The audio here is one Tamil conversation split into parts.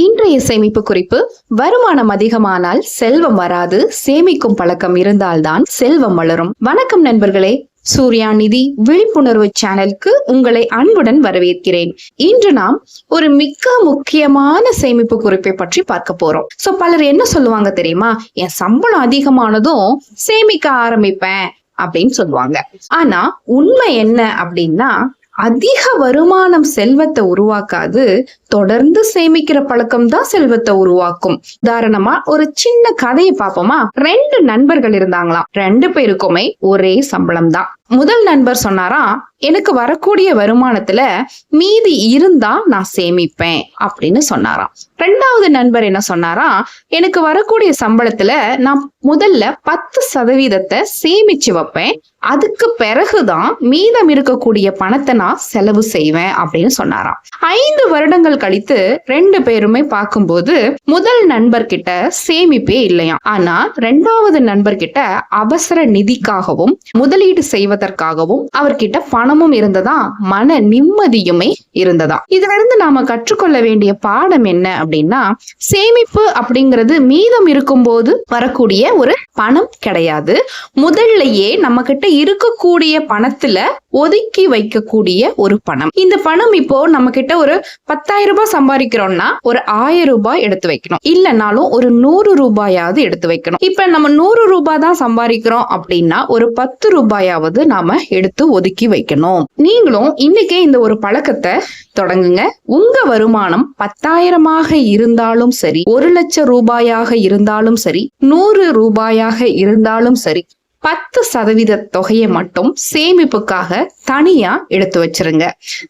இன்றைய சேமிப்பு குறிப்பு: வருமானம் அதிகமானால் செல்வம் வராது, சேமிக்கும் பழக்கம் இருந்தால்தான் செல்வம் வளரும். வணக்கம் நண்பர்களே, சூர்யா நிதி விழிப்புணர்வு சேனலுக்கு உங்களை அன்புடன் வரவேற்கிறேன். இன்று நாம் ஒரு மிக முக்கியமான சேமிப்பு குறிப்பை பற்றி பார்க்க போறோம். பலர் என்ன சொல்லுவாங்க தெரியுமா? என் சம்பளம் அதிகமானதும் சேமிக்க ஆரம்பிப்பேன் அப்படின்னு சொல்லுவாங்க. ஆனா உண்மை என்ன அப்படின்னா, அதிக வருமானம் செல்வத்தை உருவாக்காது, தொடர்ந்து சேமிக்கிற பழக்கம் தான் செல்வத்தை உருவாக்கும். உதாரணமா ஒரு சின்ன கதையை பார்ப்போமா? 2 நண்பர்கள் இருந்தாங்களாம். 2 பேருக்குமே ஒரே சம்பளம் தான். முதல் நண்பர் சொன்னாராம், எனக்கு வரக்கூடிய வருமானத்துல மீதி இருந்தா நான் சேமிப்பேன் அப்படின்னு சொன்னாராம். 2வது நண்பர் என்ன சொன்னாராம், எனக்கு வரக்கூடிய சம்பளத்துல நான் முதல்ல 10% சேமிச்சு வைப்பேன், அதுக்கு பிறகுதான் மீதம் இருக்கக்கூடிய பணத்தை நான் செலவு செய்வேன் அப்படின்னு சொன்னாராம். 5 வருடங்கள் கழித்து 2 பேருமே பார்க்கும்போது முதல் நண்பர்கிட்ட சேமிப்பே இல்லையா. ஆனா 2வது நண்பர்கிட்ட அவசர நிதிக்காகவும் முதலீடு செய்வதற்காகவும் அவர்கிட்ட பணமும் இருந்ததா, மன நிம்மதியுமே இருந்ததா. இதுல இருந்து நாம கற்றுக்கொள்ள வேண்டிய பாடம் என்ன அப்படின்னா, சேமிப்பு அப்படிங்கிறது மீதம் இருக்கும்போது வரக்கூடிய ஒரு பணம் கிடையாது. முதல்லயே நம்ம கிட்ட இருக்கக்கூடிய பணத்துல ஒதுக்கி வைக்கக்கூடிய ஒரு பணம். இந்த பணம் இப்போ நம்ம கிட்ட ஒரு 10,000 ரூபாய் சம்பாதிக்கிறோம்னா ஒரு 1000 ரூபாய் எடுத்து வைக்கணும், இல்லைனாலும் ஒரு 100 ரூபாயாவது எடுத்து வைக்கணும். இப்ப நம்ம 100 ரூபாய் தான் சம்பாதிக்கிறோம் அப்படின்னா ஒரு 10 ரூபாயாவது நாம எடுத்து ஒதுக்கி வைக்கணும். நீங்களும் இன்னைக்கே இந்த ஒரு பழக்கத்தை தொடங்குங்க. உங்க வருமானம் 10,000 இருந்தாலும் சரி, 1,00,000 ரூபாயாக இருந்தாலும் சரி, 100 ரூபாயாக இருந்தாலும் சரி, 10% தொகையை மட்டும் சேமிப்புக்காக தனியா எடுத்து வச்சிருங்க.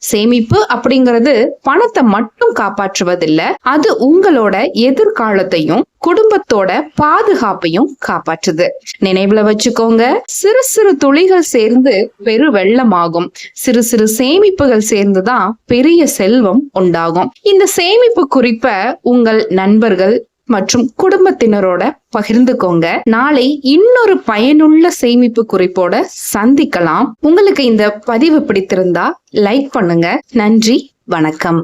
சேமிப்பு அப்படிங்கிறது பணத்தை மட்டும் காப்பாற்றுவதில்லை, அது உங்களோட எதிர்காலத்தையும் குடும்பத்தோட பாதுகாப்பையும் காப்பாற்றுது. நினைவுல வச்சுக்கோங்க, சிறு சிறு துளிகள் சேர்ந்து பெரு வெள்ளமாகும். சிறு சிறு சேமிப்புகள் சேர்ந்துதான் பெரிய செல்வம் உண்டாகும். இந்த சேமிப்பு குறிப்பை உங்கள் நண்பர்கள் மற்றும் குடும்பத்தினரோட பகிர்ந்துக்கோங்க. நாளை இன்னொரு பயனுள்ள சேமிப்பு குறிப்போட சந்திக்கலாம். உங்களுக்கு இந்த பதிவு பிடித்திருந்தா லைக் பண்ணுங்க. நன்றி, வணக்கம்.